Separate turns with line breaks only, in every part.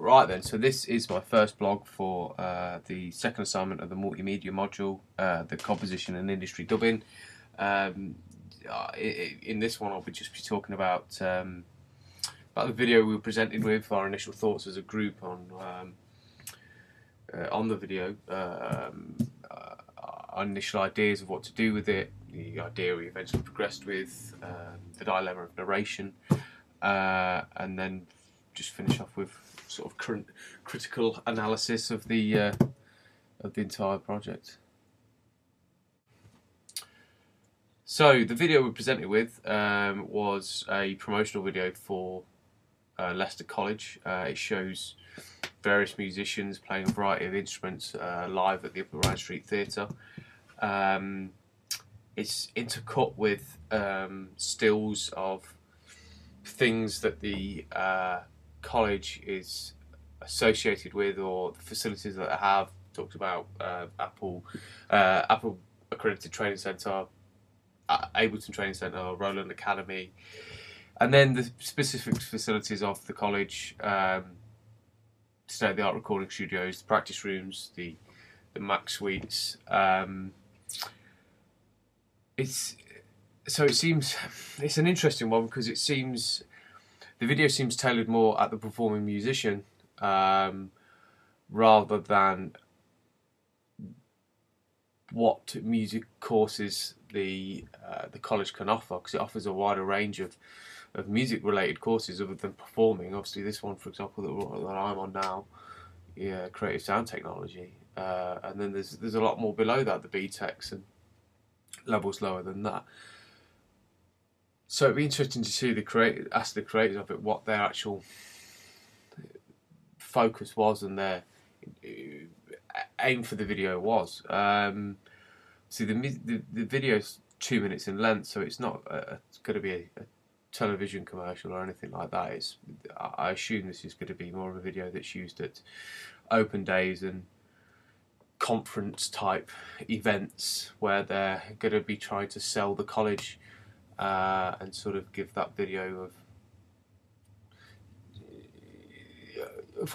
Right then, so this is my first blog for the second assignment of the multimedia module, the composition and industry dubbing. In this one I'll just be talking about the video we were presented with, our initial thoughts as a group on the video, our initial ideas of what to do with it, the idea we eventually progressed with, the dilemma of narration, and then just finish off with sort of critical analysis of the entire project. So the video we presented with was a promotional video for Leicester College. It shows various musicians playing a variety of instruments live at the Upper Ryan Street Theatre. It's intercut with stills of things that the college is associated with, or the facilities that they have. Talked about Apple Accredited Training Centre, Ableton Training Centre, Roland Academy, and then the specific facilities of the college, state-of-the-art recording studios, the practice rooms, the Mac suites. It seems it's an interesting one because it seems the video seems tailored more at the performing musician rather than what music courses the college can offer, because it offers a wider range of music related courses other than performing. Obviously this one, for example, that I'm on now, creative sound technology, and then there's a lot more below that, the BTECs and levels lower than that. So it'd be interesting to see ask the creators of it what their actual focus was and their aim for the video was. See, the video's 2 minutes in length, so it's not going to be a television commercial or anything like that. I assume this is going to be more of a video that's used at open days and conference type events where they're going to be trying to sell the college and sort of give that video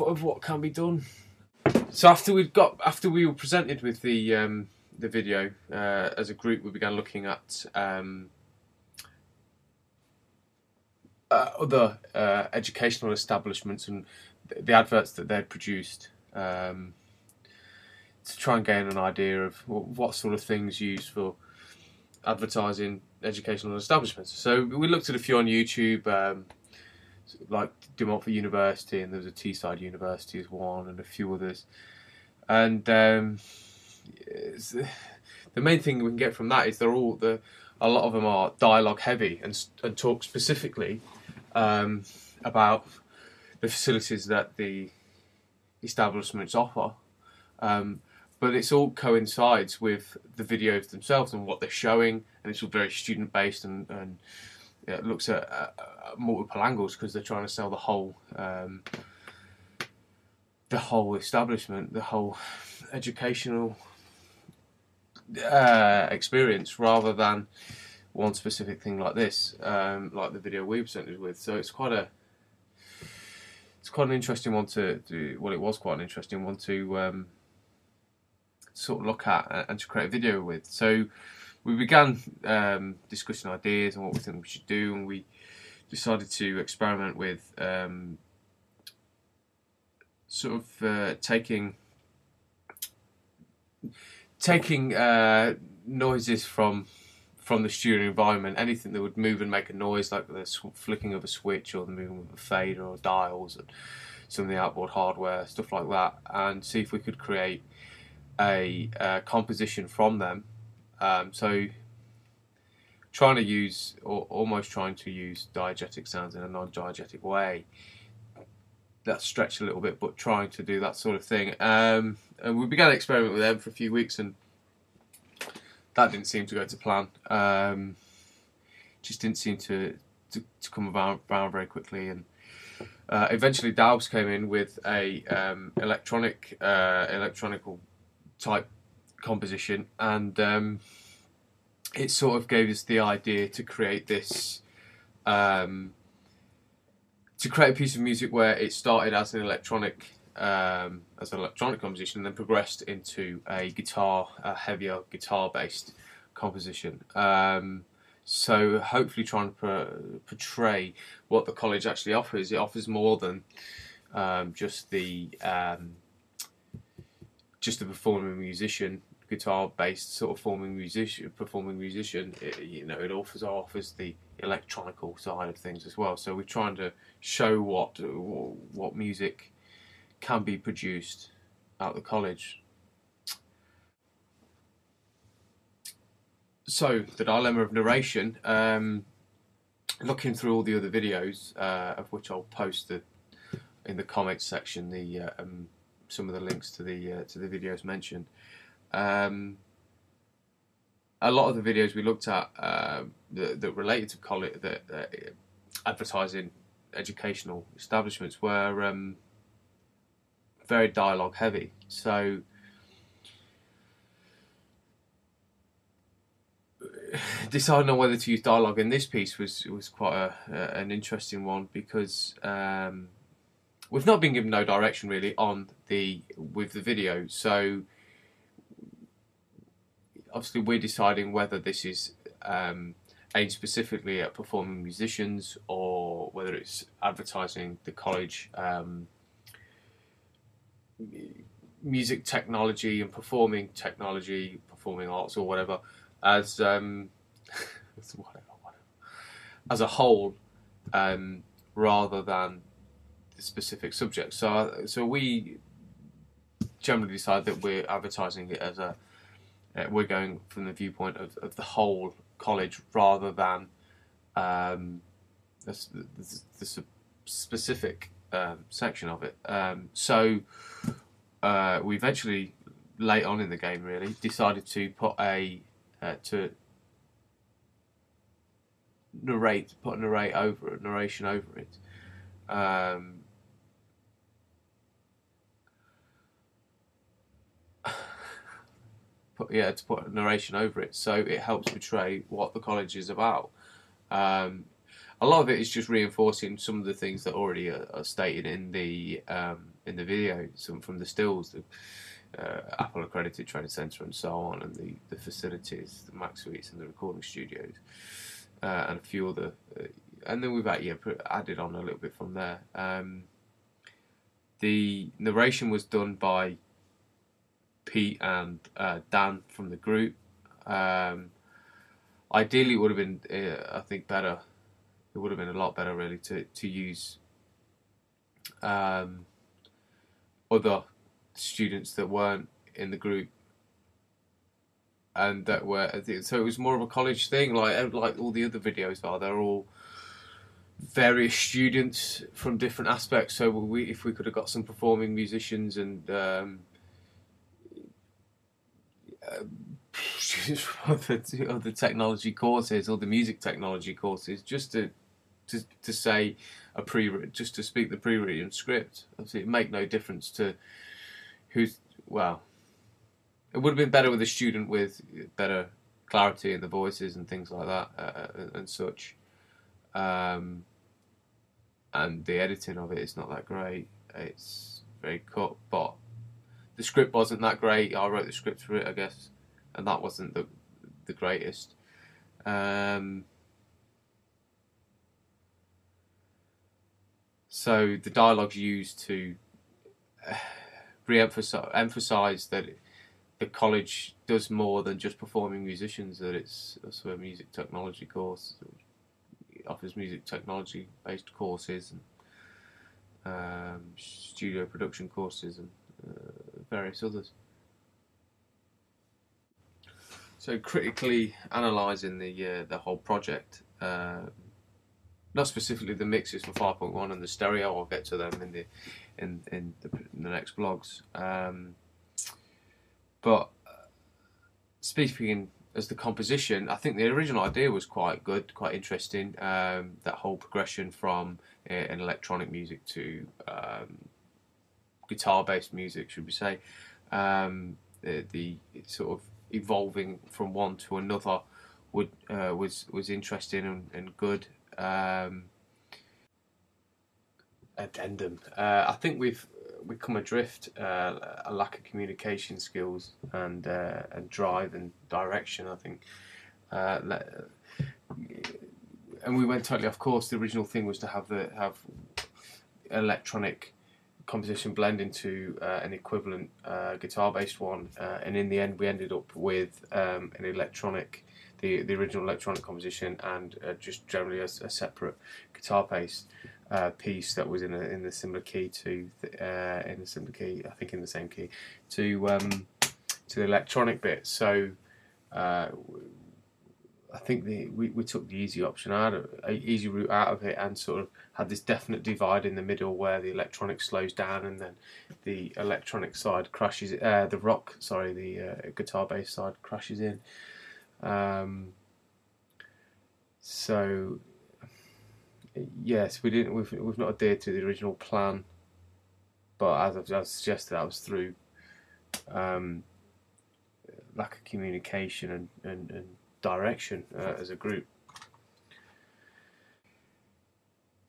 of what can be done. So after we were presented with the video as a group, we began looking at other educational establishments and the adverts that they'd produced, to try and gain an idea of what sort of things used for advertising educational establishments. So we looked at a few on YouTube, like De Montfort University, and there was a Teesside University as one, and a few others. And the main thing we can get from that is a lot of them are dialogue heavy and talk specifically about the facilities that the establishments offer. But it's all coincides with the videos themselves and what they're showing, and it's all very student based and it looks at multiple angles because they're trying to sell the whole establishment, the whole educational experience, rather than one specific thing like this, like the video we presented with. So it's quite an interesting one to do. Well, it was quite an interesting one to sort of look at and to create a video with. So we began discussing ideas and what we think we should do, and we decided to experiment with taking noises from the studio environment, anything that would move and make a noise, like the flicking of a switch or the movement of a fader or dials and some of the outboard hardware, stuff like that, and see if we could create a composition from them. So almost trying to use diegetic sounds in a non-diegetic way. That's stretched a little bit, but trying to do that sort of thing. And we began to experiment with them for a few weeks, and that didn't seem to go to plan. Just didn't seem to come around very quickly. And eventually Daubs came in with a electronical type composition, and it sort of gave us the idea to create this to create a piece of music where it started as an electronic composition and then progressed into a heavier guitar-based composition. So hopefully trying to portray what the college actually offers. It offers more than just the performing musician, guitar-based sort of performing musician. It offers the electronical side of things as well. So we're trying to show what music can be produced at the college. So the dilemma of narration. Looking through all the other videos, of which I'll post in the comments section, some of the links to the videos mentioned. A lot of the videos we looked at that related to college, advertising educational establishments, were very dialogue heavy. So deciding on whether to use dialogue in this piece was quite an interesting one, because we've not been given no direction really with the video. So obviously we're deciding whether this is aimed specifically at performing musicians, or whether it's advertising the college music technology and performing technology, performing arts or whatever, as as a whole, rather than the specific subject. So we generally decide that we're advertising it as we're going from the viewpoint of the whole college, rather than the specific section of it. So we eventually, late on in the game really, decided to put a narration over it. To put a narration over it, so it helps portray what the college is about. A lot of it is just reinforcing some of the things that already are stated in the video, some from the stills, the Apple accredited training centre and so on, and the facilities, the Mac Suites and the recording studios, and a few other, and then we've added on a little bit from there. The narration was done by Pete and Dan from the group. Ideally, it would have been, I think, better. It would have been a lot better, really, to use other students that weren't in the group, and that were. So it was more of a college thing, like all the other videos are. They're all various students from different aspects. So if we could have got some performing musicians and of the technology courses, or the music technology courses, just to say just to speak the pre-written script. Obviously, it make no difference to who's. Well, it would have been better with a student with better clarity in the voices and things like that, and such. And the editing of it is not that great. It's very cut, but the script wasn't that great. I wrote the script for it, I guess, and that wasn't the greatest. So the dialogue's used to emphasize that the college does more than just performing musicians. That it's also a music technology course. It offers music technology based courses and studio production courses and various others. So critically analysing the whole project, not specifically the mixes for 5.1 and the stereo. I'll get to them in the next vlogs. But speaking as the composition, I think the original idea was quite good, quite interesting. That whole progression from an electronic music to guitar-based music, should we say? The sort of evolving from one to another was interesting and good. addendum. I think we've come adrift, a lack of communication skills and drive and direction. I think, and we went totally off course. The original thing was to have electronic composition blend into an equivalent guitar-based one, and in the end, we ended up with an electronic. The original electronic composition and just generally a separate guitar-based piece that was in the similar key to in a similar key, I think in the same key to the electronic bit. So I think we took the easy option easy route out of it, and sort of had this definite divide in the middle where the electronic slows down and then the electronic side crashes. The guitar-based side crashes in. So yes, we've not adhered to the original plan, but as I've suggested, that was through lack of communication and direction as a group.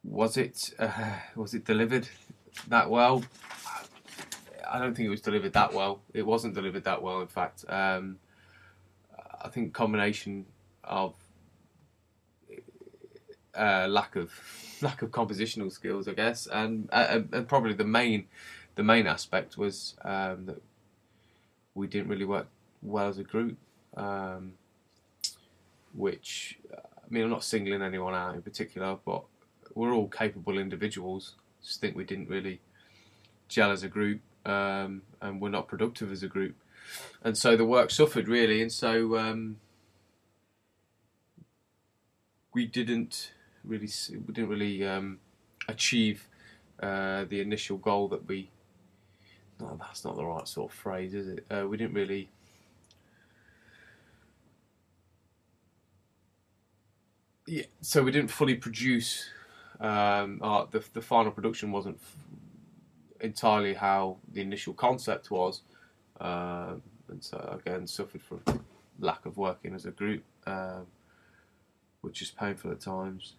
Was it delivered that well? I don't think it was delivered that well. It wasn't delivered that well, in fact. I think combination of lack of compositional skills, I guess, and probably the main aspect was that we didn't really work well as a group. Which, I mean, I'm not singling anyone out in particular, but we're all capable individuals. Just think we didn't really gel as a group, and we're not productive as a group, and so the work suffered really, and so we didn't really achieve the initial goal that we. No, that's not the right sort of phrase, is it? We didn't really. Yeah, so we didn't fully produce. The final production wasn't entirely how the initial concept was, and so again suffered from lack of working as a group, which is painful at times.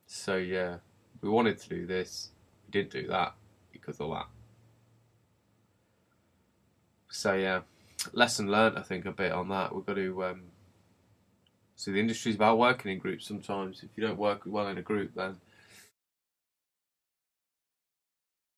So yeah, we wanted to do this, we didn't do that because of that. So yeah, lesson learned, I think, a bit on that. We've got to. So the industry's about working in groups sometimes. If you don't work well in a group, then